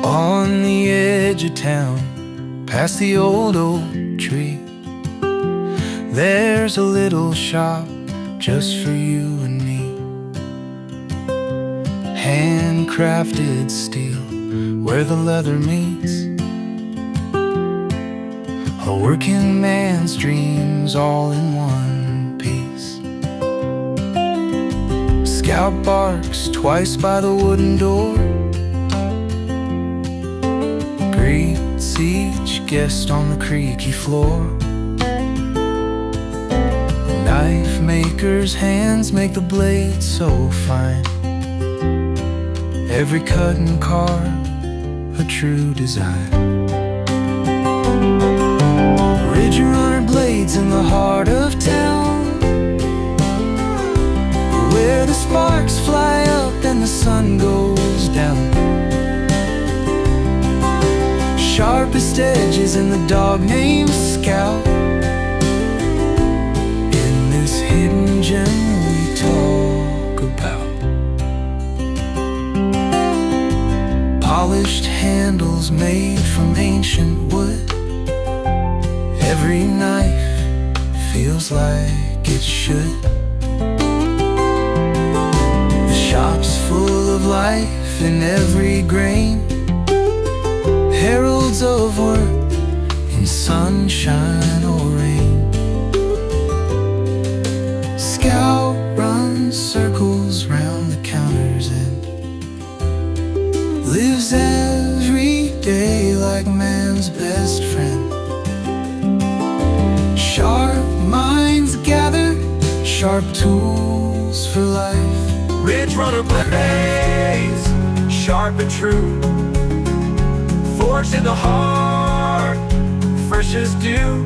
On the edge of town, past the old oak tree, there's a little shop just for you and me. Handcrafted steel where the leather meets, a working man's dreams all in one piece. Scout barks twice by the wooden door, greets each guest on the creaky floor. Knife maker's hands make the blade so fine, every cut and carve a true design. Ridge runner blades in the heart of town, where the sparks fly up and the sun goes down. Sharpest edges in the dog named Scout, in this hidden gem we talk about. Polished handles made from ancient wood, every knife feels like it should. The shop's full of life in every grain, heralds of work in sunshine or rain. Scout runs circles round the counter's end, lives every day like man's best friend. Sharp minds gather, sharp tools for life. Ridge runner blades, sharp and true, forged in the heart, fresh as dew.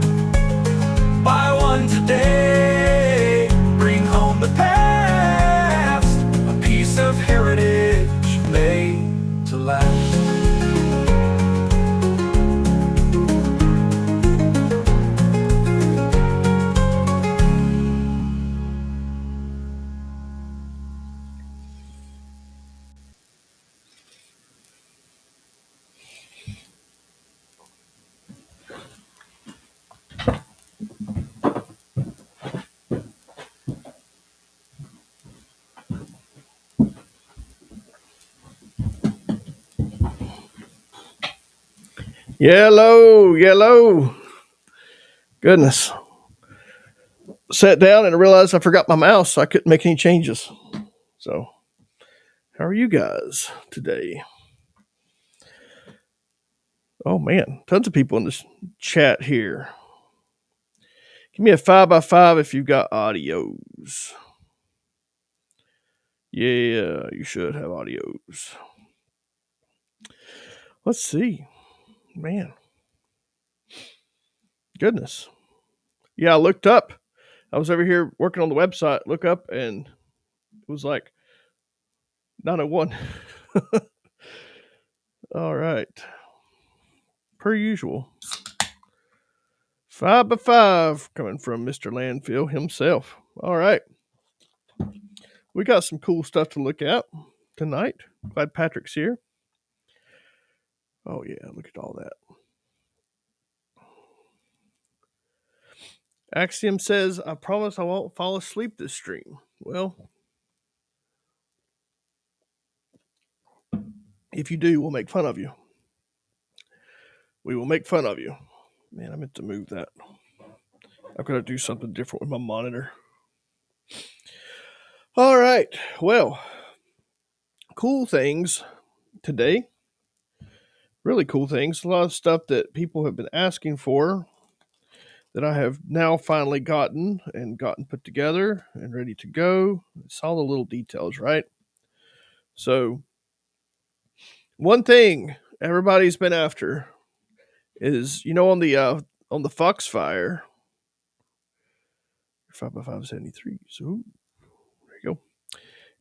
Buy one today, bring home the past, a piece of heritage made to last. Yellow. Goodness. Sat down and I realized I forgot my mouse, so I couldn't make any changes. So, how are you guys today? Oh man, tons of people in this chat here. Give me a 5x5 if you've got audios. Yeah, you should have audios. Let's see. Man. Goodness. Yeah, I looked up. I was over here working on the website. Look up and it was like 901. All right. Per usual. 5x5 coming from Mr. Landfill himself. All right. We got some cool stuff to look at tonight. Glad Patrick's here. Oh, yeah. Look at all that. Axiom says, I promise I won't fall asleep this stream. Well, if you do, we'll make fun of you. We will make fun of you. Man, I meant to move that. I've got to do something different with my monitor. All right. Well, cool things today. Really cool things. A lot of stuff that people have been asking for that I have now finally gotten put together and ready to go. It's all the little details, right? So, one thing everybody's been after is, on the Foxfire, 5x5 So, there you go.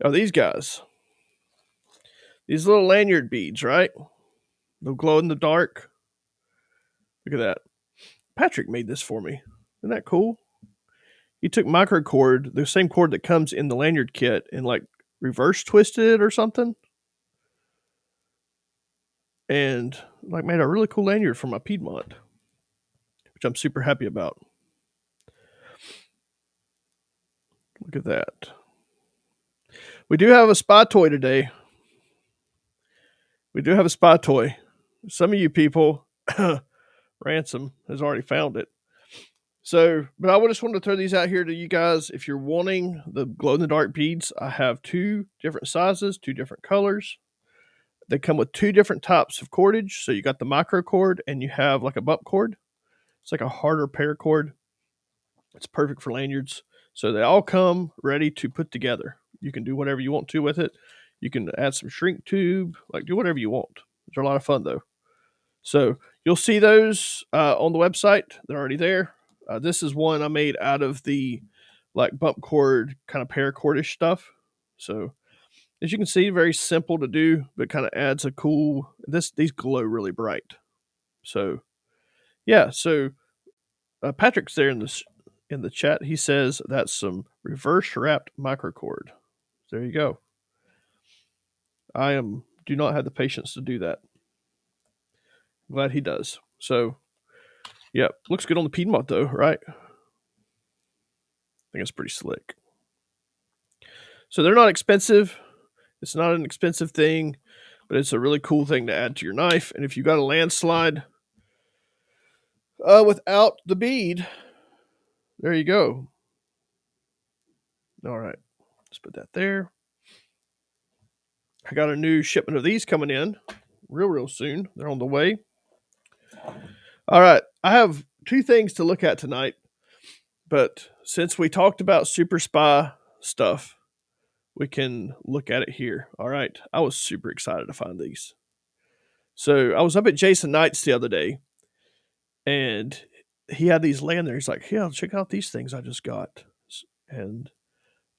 Now, these guys, these little lanyard beads, right? They'll glow in the dark. Look at that. Patrick made this for me. Isn't that cool? He took micro cord, the same cord that comes in the lanyard kit, and like reverse twisted it or something. and like made a really cool lanyard for my Piedmont, which I'm super happy about. Look at that. We do have a spy toy today. We do have a spy toy. Some of you people, Ransom has already found it. So, but I just wanted to throw these out here to you guys. If you're wanting the glow in the dark beads, I have 2 different sizes, 2 different colors. They come with 2 different types of cordage. So you got the micro cord and you have like a bump cord. It's like a harder paracord. It's perfect for lanyards. So they all come ready to put together. You can do whatever you want to with it. You can add some shrink tube, like do whatever you want. They're a lot of fun though. So you'll see those on the website. They're already there. This is one I made out of the like bump cord kind of paracordish stuff. So as you can see, very simple to do, but kind of adds a cool. These glow really bright. So yeah. So Patrick's there in the chat. He says that's some reverse wrapped microcord. There you go. Do not have the patience to do that. I'm glad he does. So yeah, looks good on the Piedmont though, right? I think it's pretty slick. So they're not expensive. It's not an expensive thing, but it's a really cool thing to add to your knife. And if you got a landslide without the bead, there you go. All right, let's put that there. I got a new shipment of these coming in real soon. They're on the way. All right, I have 2 things to look at tonight, but since we talked about Super Spy stuff, we can look at it here. All right, I was super excited to find these. So I was up at Jason Knight's the other day, and he had these laying there. He's like, "Yeah, check out these things I just got." And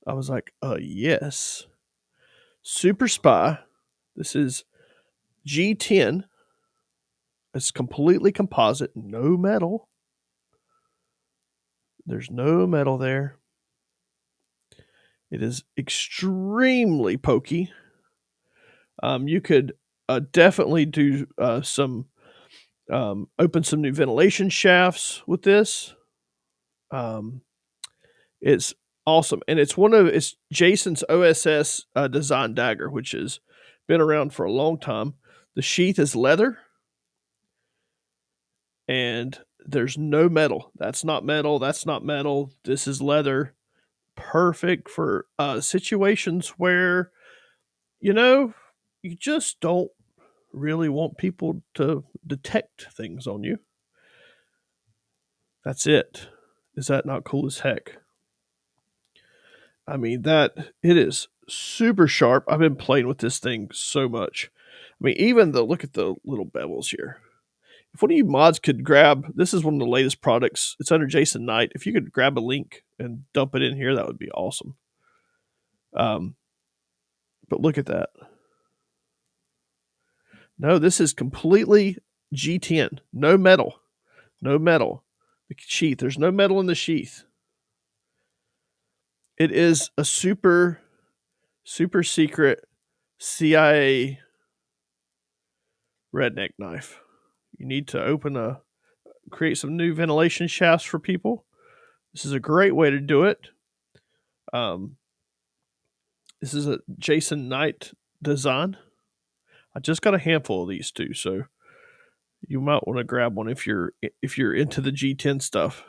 I was like, yes. Super Spy. This is G10. It's completely composite, no metal. There's no metal there. It is extremely pokey. You could definitely do some open some new ventilation shafts with this. It's awesome, and it's Jason's OSS design dagger, which has been around for a long time. The sheath is leather, and there's no metal. That's not metal. That's not metal. This is leather. Perfect for situations where you just don't really want people to detect things on you. That's it. Is that not cool as heck? I mean, it is super sharp. I've been playing with this thing so much. I mean, even look at the little bevels here. If one of you mods could grab, this is one of the latest products. It's under Jason Knight. If you could grab a link and dump it in here, that would be awesome. But look at that. No, this is completely G10. No metal. No metal. The sheath. There's no metal in the sheath. It is a super secret CIA redneck knife. You need to create some new ventilation shafts for people. This is a great way to do it. This is a Jason Knight design. I just got a handful of these too, so you might want to grab one if you're into the G10 stuff.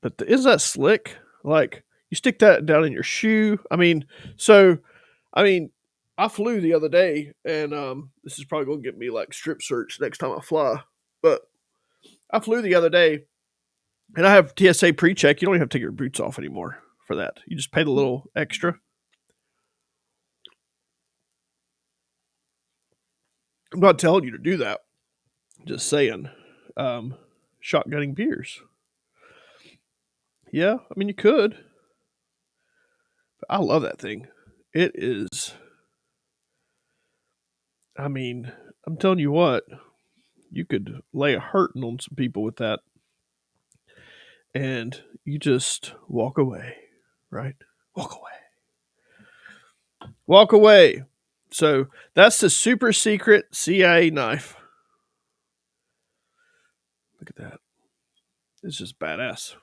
But isn't that slick? Like, you stick that down in your shoe. I flew the other day, and this is probably going to get me like strip search next time I fly. But I flew the other day, and I have TSA pre-check. You don't even have to take your boots off anymore for that. You just pay the little extra. I'm not telling you to do that. I'm just saying, shotgunning beers. Yeah, I mean, you could. But I love that thing. It is. I mean, I'm telling you what, you could lay a hurting on some people with that. And you just walk away, right? Walk away. Walk away. So that's the super secret CIA knife. Look at that. It's just badass.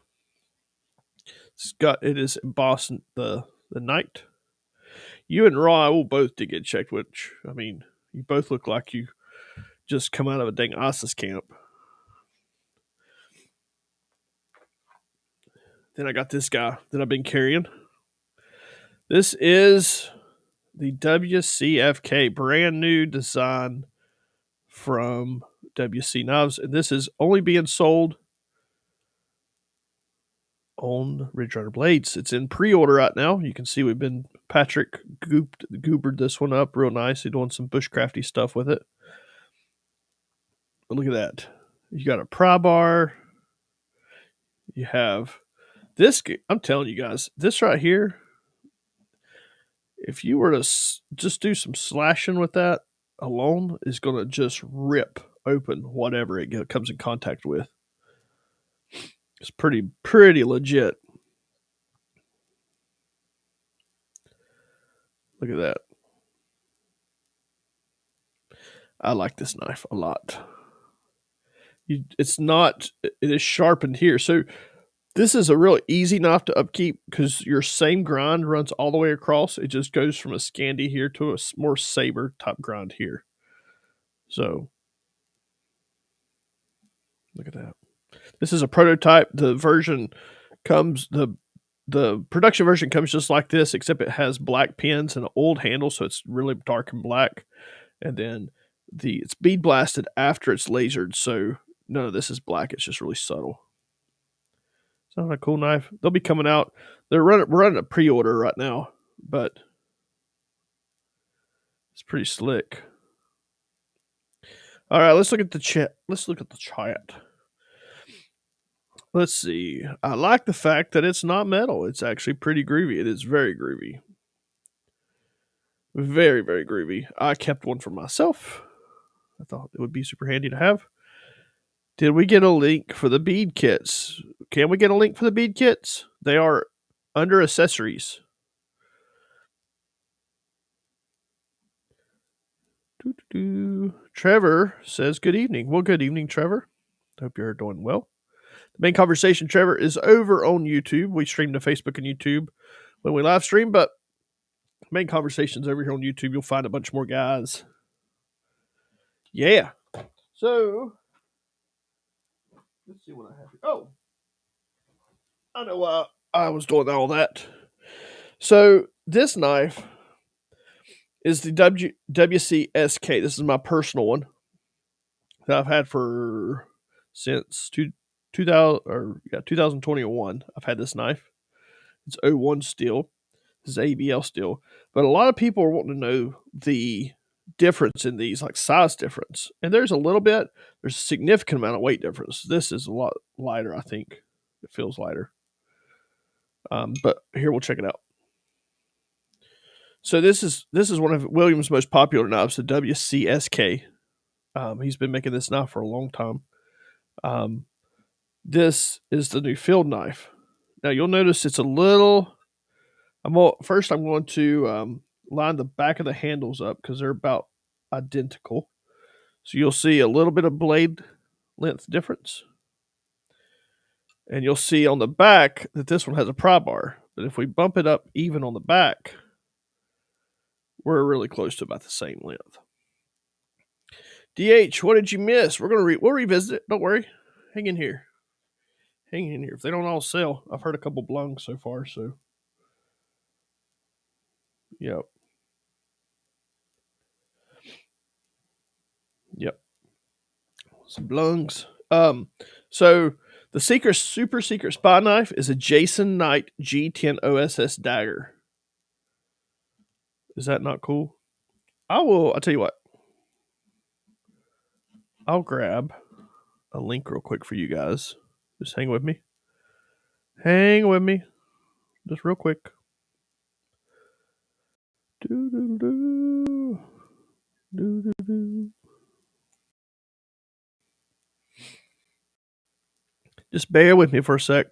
It is embossed the knight. You and Raw will both did get checked, which I mean, you both look like you just come out of a dang ISIS camp. Then I got this guy that I've been carrying. This is the WCFK brand new design from WC Knives, and this is only being sold on Ridge Runner Blades. It's in pre-order right now. You can see Patrick goobered this one up real nice. He's doing some bushcrafty stuff with it. But look at that. You got a pry bar. You have this. I'm telling you guys, this right here, if you were to just do some slashing with that alone, is going to just rip open whatever it comes in contact with. It's pretty legit. Look at that. I like this knife a lot. It is sharpened here. So this is a really easy knife to upkeep because your same grind runs all the way across. It just goes from a Scandi here to a more saber type grind here. So look at that. This is a prototype. The production version comes just like this, except it has black pins and an old handle, so it's really dark and black. And then it's bead blasted after it's lasered, so none of this is black. It's just really subtle. Sounds like a cool knife. They'll be coming out. We're running a pre-order right now, but it's pretty slick. All right, let's look at the chat. Let's see. I like the fact that it's not metal. It's actually pretty groovy. It is very groovy. Very, very groovy. I kept one for myself. I thought it would be super handy to have. Did we get a link for the bead kits? Can we get a link for the bead kits? They are under accessories. Trevor says, good evening. Well, good evening, Trevor. Hope you're doing well. The main conversation, Trevor, is over on YouTube. We stream to Facebook and YouTube when we live stream, but main conversations over here on YouTube. You'll find a bunch more guys. Yeah. So, let's see what I have here. Oh, I know why I was doing all that. So, this knife is the WCSK. This is my personal one that I've had since 2021. I've had this knife. It's 01 steel. This is ABL steel. But a lot of people are wanting to know the difference in these, like size difference. And there's a significant amount of weight difference. This is a lot lighter, I think. It feels lighter. But here, we'll check it out. So this is one of Williams' most popular knives, the WCSK. He's been making this knife for a long time. This is the new field knife. Now you'll notice it's a little. I'm going to line the back of the handles up because they're about identical. So you'll see a little bit of blade length difference. And you'll see on the back that this one has a pry bar. But if we bump it up even on the back, we're really close to about the same length. DH, what did you miss? We'll revisit it. Don't worry. Hang in here. If they don't all sell, I've heard a couple blungs so far, so. Yep. Some blungs. So the super secret spy knife is a Jason Knight G10 OSS dagger. Is that not cool? I'll tell you what. I'll grab a link real quick for you guys. Just hang with me. Just real quick. Just bear with me for a sec.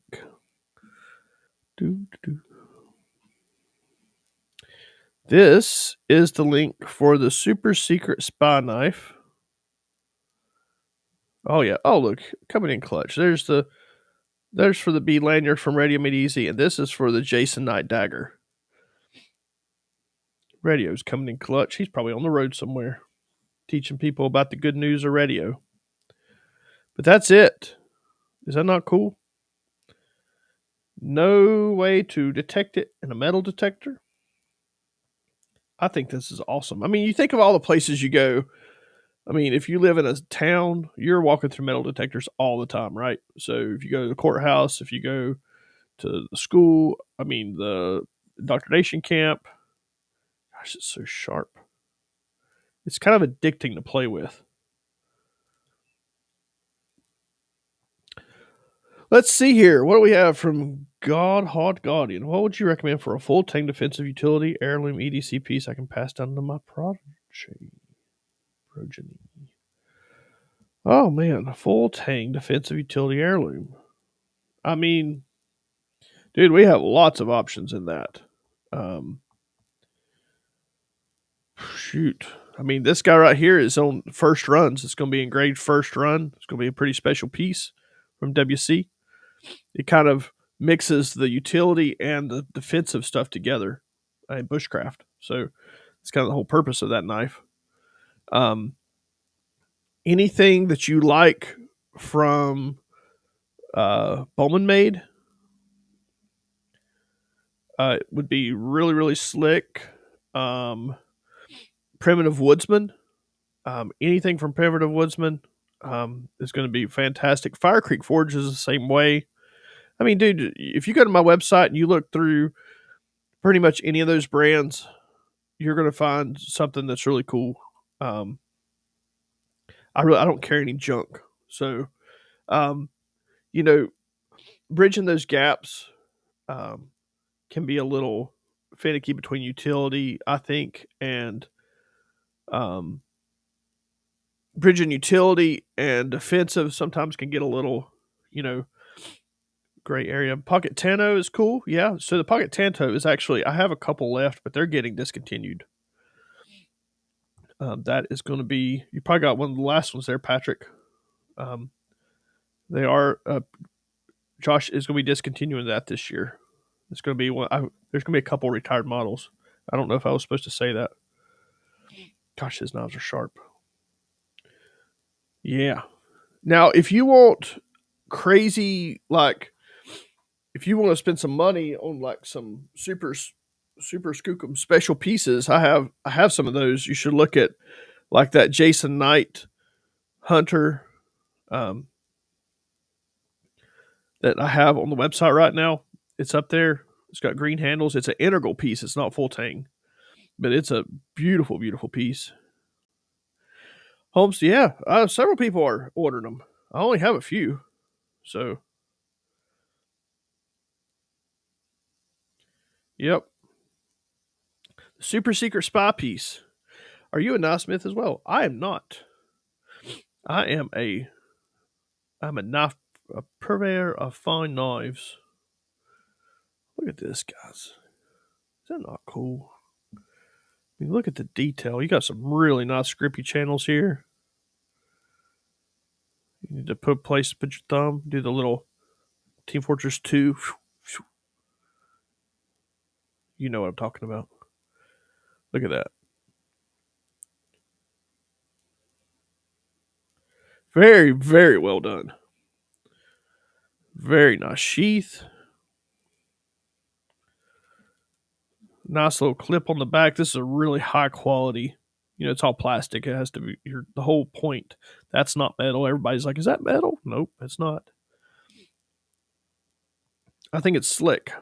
This is the link for the super secret spy knife. Oh yeah. Oh look, coming in clutch. There's for the B lanyard from Radio Made Easy, and this is for the Jason Knight dagger. Radio's coming in clutch. He's probably on the road somewhere, teaching people about the good news of radio. But that's it. Is that not cool? No way to detect it in a metal detector. I think this is awesome. I mean, you think of all the places you go. I mean, if you live in a town, you're walking through metal detectors all the time, right? So if you go to the courthouse, if you go to the school, I mean, the indoctrination camp, gosh, it's so sharp. It's kind of addicting to play with. Let's see here. What do we have from God Hot Guardian? What would you recommend for a full tank defensive utility heirloom EDC piece I can pass down to my progeny? Oh man, a full tank defensive utility heirloom. I mean, dude, we have lots of options in that. Shoot. I mean, this guy right here is on first runs. It's going to be engraved first run. It's going to be a pretty special piece from WC. It kind of mixes the utility and the defensive stuff together in bushcraft. So it's kind of the whole purpose of that knife. Anything that you like from Bowman Made would be really, really slick. Primitive Woodsman. Anything from Primitive Woodsman is going to be fantastic. Fire Creek Forge is the same way. I mean, dude, if you go to my website and you look through pretty much any of those brands, you're going to find something that's really cool. I don't carry any junk. So, bridging those gaps can be a little finicky between utility, I think, and bridging utility and defensive sometimes can get a little, gray area. Pocket Tanto is cool. Yeah. So the Pocket Tanto is actually, I have a couple left, but they're getting discontinued. That is going to be, you probably got one of the last ones there, Patrick. They are, Josh is going to be discontinuing that this year. It's going to be one, there's going to be a couple retired models. I don't know if I was supposed to say that. Gosh, his knives are sharp. Yeah. Now, if you want crazy, like, if you want to spend some money on like some super skookum special pieces, I have some of those. You should look at like that Jason Knight Hunter that I have on the website right now. It's up there. It's got green handles. It's an integral piece. It's not full tang, but it's a beautiful, beautiful piece. Holmes, yeah, several people are ordering them. I only have a few, so yep. Super secret spy piece. Are you a knifesmith as well? I am not. I'm a purveyor of fine knives. Look at this, guys. Is that not cool? I mean, look at the detail. You got some really nice scrippy channels here. You need to put your thumb, do the little Team Fortress 2. You know what I'm talking about. Look at that. Very, very well done. Very nice sheath. Nice little clip on the back. This is a really high quality. It's all plastic. It has to be the whole point. That's not metal. Everybody's like, is that metal? Nope, it's not. I think it's slick.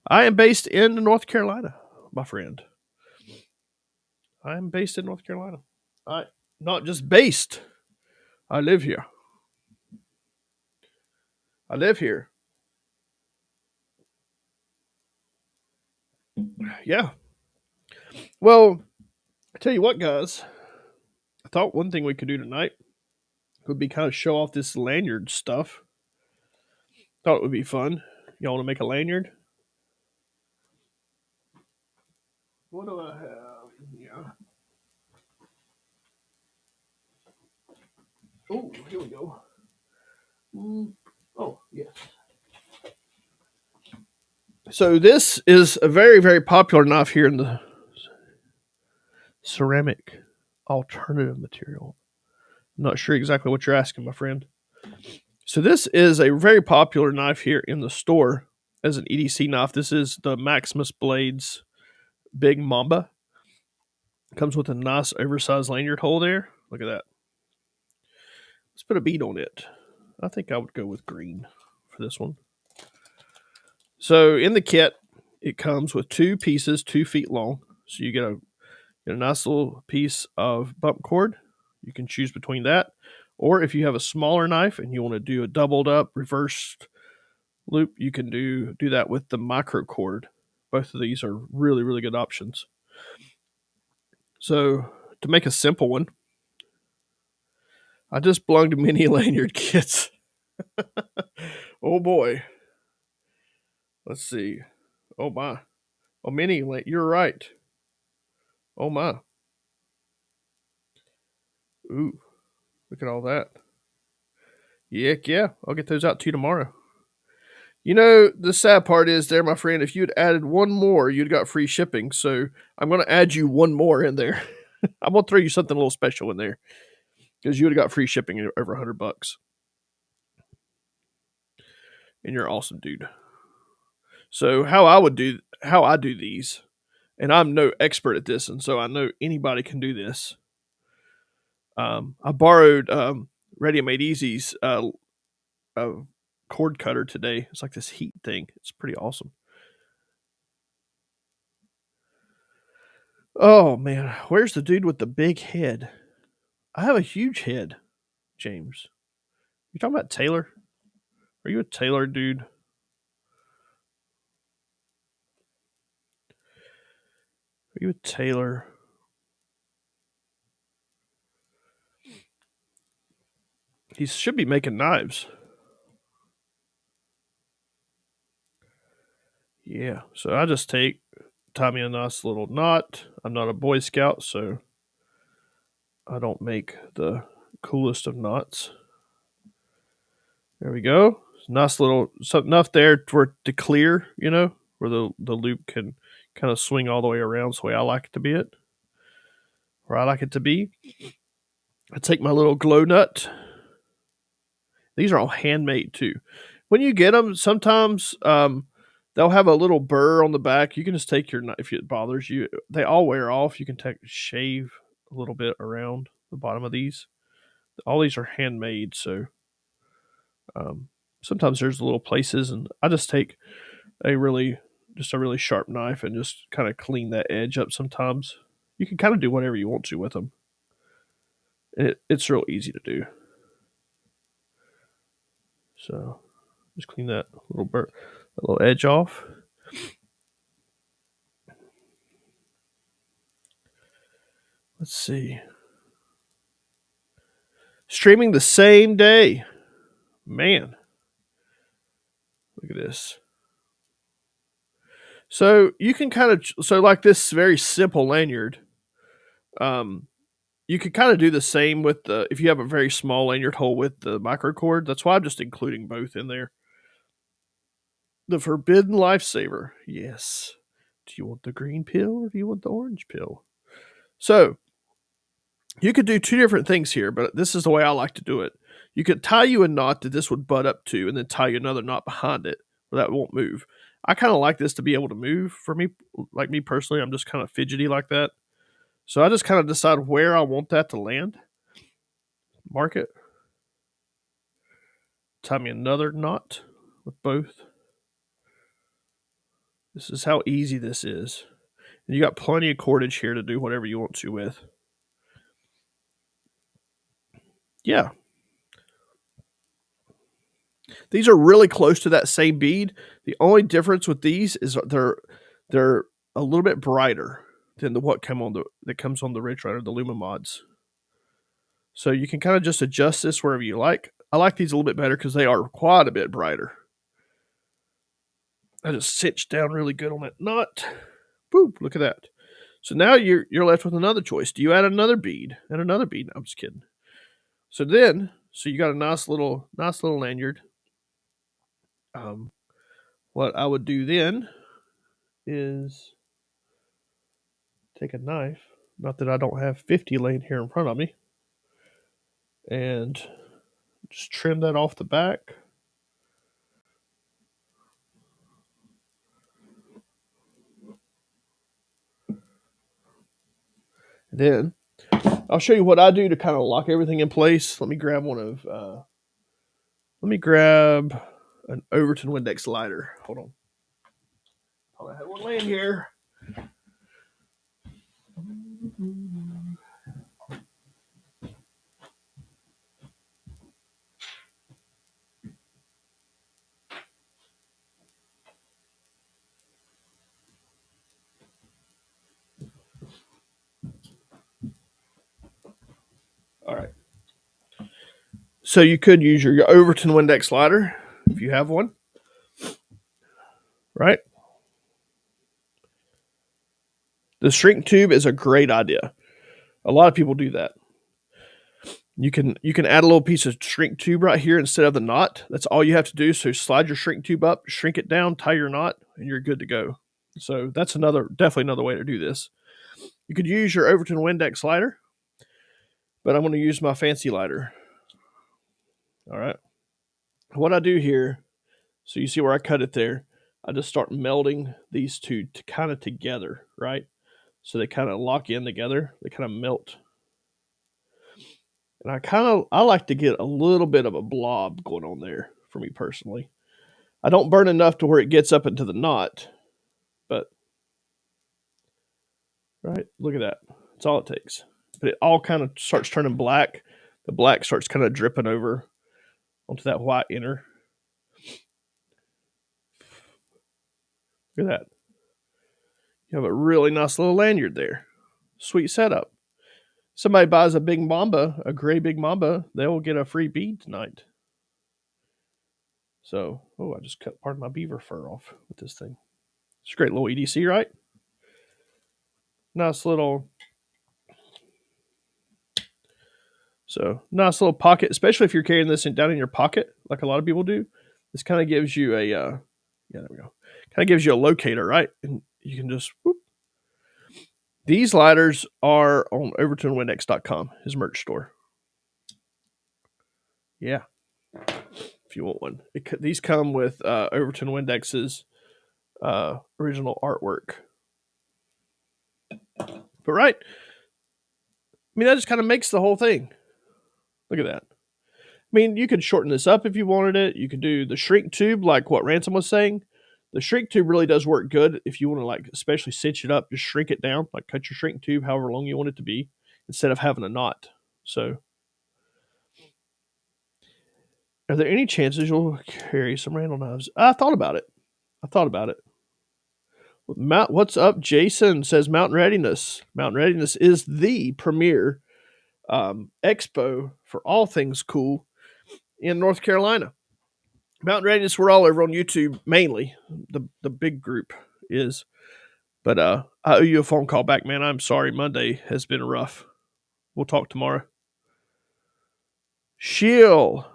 I am based in North Carolina, my friend. I am based in North Carolina. Not just based. I live here. I live here. Yeah. Well, I tell you what, guys. I thought one thing we could do tonight would be kind of show off this lanyard stuff. Thought it would be fun. Y'all want to make a lanyard? What do I have in here? Oh, here we go. Oh, yes. So this is a very, very popular knife here in the ceramic alternative material. I'm not sure exactly what you're asking, my friend. So this is a very popular knife here in the store as an EDC knife. This is the Maximus Blades Big Mamba. Comes with a nice oversized lanyard hole there. Look at that. Let's put a bead on it. I think I would go with green for this one. So in the kit, it comes with two pieces, 2 feet long. So you get a nice little piece of bump cord. You can choose between that. Or if you have a smaller knife and you want to do a doubled up reversed loop, you can do that with the micro cord. Both of these are really, really good options. So to make a simple one, I just belong to mini lanyard kits. Oh boy. Let's see. Oh my. Oh, mini, you're right. Oh my. Ooh, look at all that. Yeah, I'll get those out to you tomorrow. You know, the sad part is there, my friend, if you'd added one more, you'd got free shipping. So I'm going to add you one more in there. I'm going to throw you something a little special in there because you would have got free shipping over $100. And you're awesome, dude. So how I do these, and I'm no expert at this, and so I know anybody can do this. I borrowed Ready Made Easy's cord cutter today. It's like this heat thing. It's pretty awesome. Oh man, where's the dude with the big head? I have a huge head, James. You talking about Taylor? Are you a Taylor dude? Are you a Taylor? He should be making knives. Yeah, so I just tie me a nice little knot. I'm not a Boy Scout, so I don't make the coolest of knots. There we go. Nice little enough there for it to clear, where the loop can kind of swing all the way around. It's the way I like it to be where I like it to be. I take my little glow nut. These are all handmade too. When you get them, sometimes they'll have a little burr on the back. You can just take your knife if it bothers you. They all wear off. You can shave a little bit around the bottom of these. All these are handmade, so sometimes there's little places, and I just take a really sharp knife and just kind of clean that edge up. Sometimes you can kind of do whatever you want to with them. It's real easy to do. So just clean that little edge off. Let's see. Streaming the same day. Man. Look at this. So you can like this very simple lanyard. You could kind of do the same with if you have a very small lanyard hole with the micro cord. That's why I'm just including both in there. The Forbidden Lifesaver. Yes. Do you want the green pill or do you want the orange pill? So you could do two different things here, but this is the way I like to do it. You could tie you a knot that this would butt up to, and then tie you another knot behind it where that won't move. I kind of like this to be able to move for me. Like me personally, I'm just kind of fidgety like that. So I just kind of decide where I want that to land. Mark it. Tie me another knot with both. This is how easy this is. And you got plenty of cordage here to do whatever you want to with. Yeah. These are really close to that same bead. The only difference with these is they're a little bit brighter than what comes on the Ridge Runner, the Luma mods. So you can kind of just adjust this wherever you like. I like these a little bit better because they are quite a bit brighter. I just cinched down really good on that knot. Boop, look at that. So now you're left with another choice. Do you add another bead and another bead? No, I'm just kidding. So you got a nice little lanyard. What I would do then is take a knife, not that I don't have 50 laying here in front of me, and just trim that off the back. Then I'll show you what I do to kind of lock everything in place. Let me grab an Overton Windex lighter. Hold on. I have one laying here. All right. So you could use your Overton Windex lighter if you have one. Right? The shrink tube is a great idea. A lot of people do that. You can add a little piece of shrink tube right here instead of the knot. That's all you have to do. So slide your shrink tube up, shrink it down, tie your knot, and you're good to go. So that's definitely another way to do this. You could use your Overton Windex lighter, but I'm going to use my fancy lighter. All right. What I do here, so you see where I cut it there, I just start melding these two kind of together, right? So they kind of lock in together. They kind of melt. And I like to get a little bit of a blob going on there for me personally. I don't burn enough to where it gets up into the knot, but right, look at that. That's all it takes. But it all kind of starts turning black. The black starts kind of dripping over onto that white inner. Look at that. You have a really nice little lanyard there. Sweet setup. Somebody buys a big mamba, a gray big mamba, they will get a free bead tonight. So, I just cut part of my beaver fur off with this thing. It's a great little EDC, right? Nice little pocket, especially if you're carrying this down in your pocket, like a lot of people do. This kind of gives you there we go. Kind of gives you a locator, right? And you can just whoop. These lighters are on overtonwindex.com, his merch store. Yeah. If you want one. These come with Overton Windex's original artwork. But right, I mean, that just kind of makes the whole thing. Look at that. I mean, you could shorten this up if you wanted it. You could do the shrink tube like what Ransom was saying. The shrink tube really does work good if you want to, like, especially cinch it up, just shrink it down, like cut your shrink tube however long you want it to be instead of having a knot. So, are there any chances you'll carry some Randall knives? I thought about it. What's up, Jason? Says Mountain Readiness. Mountain Readiness is the premier expo for all things cool in North Carolina. Mountain Readiness, we're all over on YouTube mainly. The big group is. But I owe you a phone call back, man. I'm sorry. Monday has been rough. We'll talk tomorrow. Shield.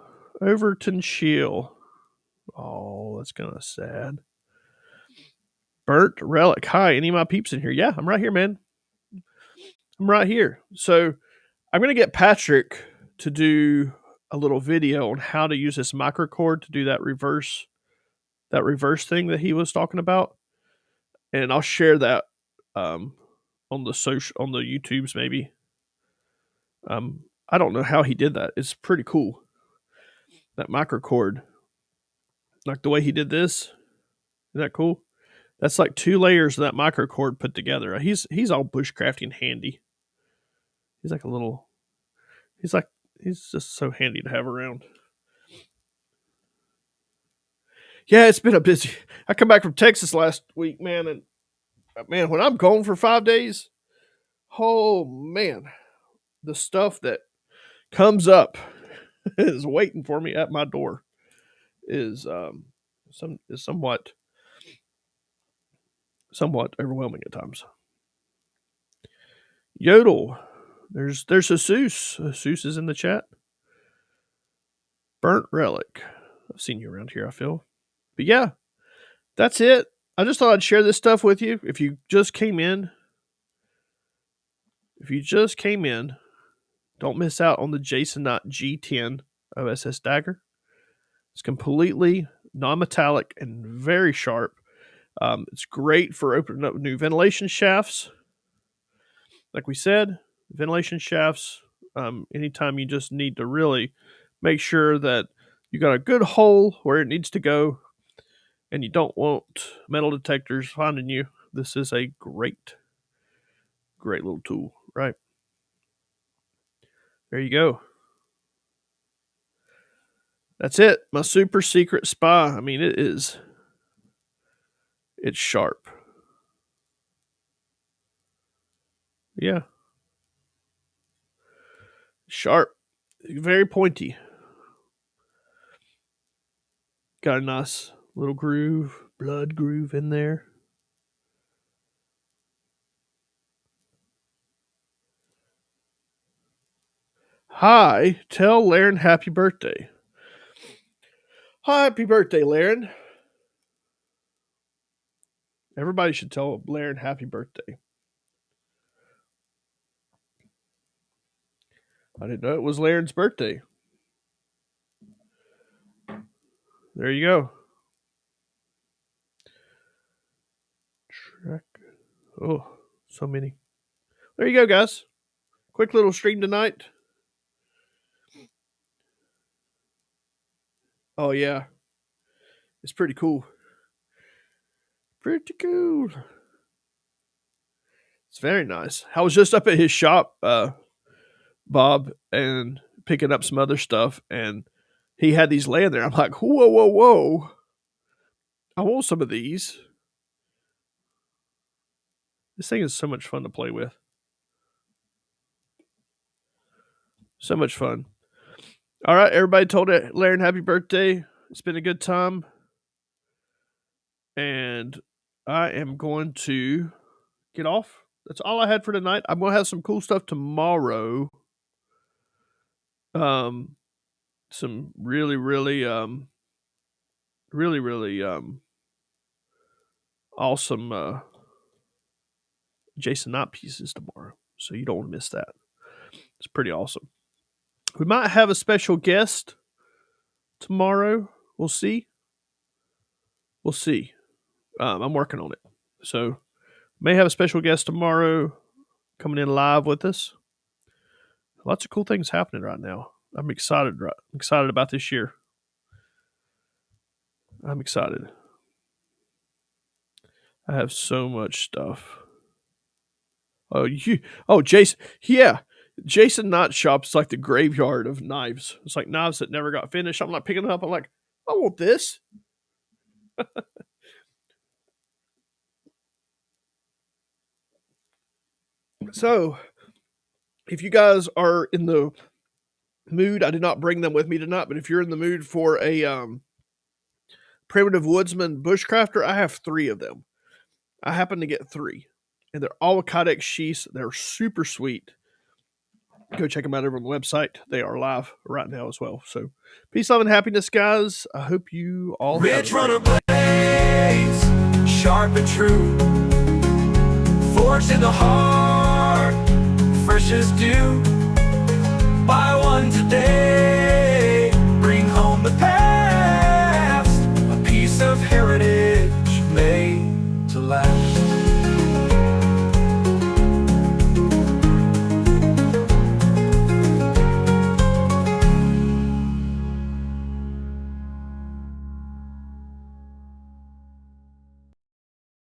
Overton Shield. Oh, that's kind of sad. Burnt Relic. Hi, any of my peeps in here? Yeah, I'm right here, man. I'm right here. So I'm going to get Patrick to do a little video on how to use this microcord to do that reverse thing that he was talking about. And I'll share that on the YouTubes maybe. I don't know how he did that. It's pretty cool. That microcord. Like the way he did this. Isn't that cool? That's like 2 layers of that microcord put together. He's all bushcrafty and handy. He's just so handy to have around. Yeah, it's been a busy. I come back from Texas last week, man, and man, when I'm gone for 5 days, oh man, the stuff that comes up is waiting for me at my door is somewhat overwhelming at times. Yodel. There's Jesus. Jesus is in the chat. Burnt Relic. I've seen you around here, I feel. But yeah, that's it. I just thought I'd share this stuff with you. If you just came in, don't miss out on the Jason Knott G10 OSS Dagger. It's completely non-metallic and very sharp. It's great for opening up new ventilation shafts. Like we said, ventilation shafts, anytime you just need to really make sure that you got a good hole where it needs to go and you don't want metal detectors finding you, this is a great little tool, right? There you go. That's it. My super secret spy. I mean, it's sharp. Yeah. Sharp. Very pointy. Got a nice little groove, blood groove in there. Hi, tell Laren happy birthday. Happy birthday, Laren. Everybody should tell Laren happy birthday. I didn't know it was Laren's birthday. There you go. Track. Oh, so many. There you go, guys. Quick little stream tonight. Oh, yeah. It's pretty cool. Pretty cool. It's very nice. I was just up at his shop, Bob, and picking up some other stuff, and he had these laying there. I'm like, whoa, whoa, whoa. I want some of these. This thing is so much fun to play with. So much fun. All right, everybody told Laren happy birthday. It's been a good time. And I am going to get off. That's all I had for tonight. I'm going to have some cool stuff tomorrow. Some really awesome Jason Knott pieces tomorrow. So you don't want to miss that. It's pretty awesome. We might have a special guest tomorrow. We'll see. I'm working on it. So may have a special guest tomorrow coming in live with us. Lots of cool things happening right now. I'm excited about this year. I'm excited. I have so much stuff. Jason. Yeah. Jason Knott shop is like the graveyard of knives. It's like knives that never got finished. I'm like picking it up. I'm like, I want this. So, if you guys are in the mood, I did not bring them with me tonight, but if you're in the mood for a Primitive Woodsman Bushcrafter, I have 3 of them. I happen to get 3, and they're all Kydex sheaths. They're super sweet. Go check them out over on the website. They are live right now as well. So, peace, love, and happiness, guys. I hope you all Ridge Runner blades, sharp and true, forged in the heart, fresh as dew. Buy one today.